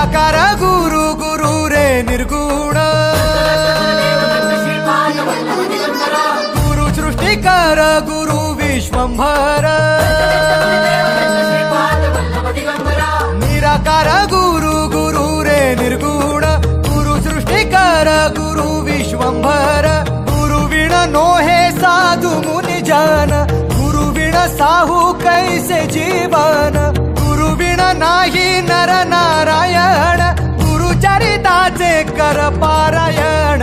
निराकार गुरु गुरु रे निर्गुण गुरु सृष्टिकर गुरु विश्वंभर निराकार गुरु गुरु रे निर्गुण गुरु सृष्टिकर गुरु विश्वंभर गुरु विण नोहे साधु मुनि जन गुरु विण साहू कैसे जीवन गुरु विण नाही नर नारायण गुरु चरिताचे कर पारायण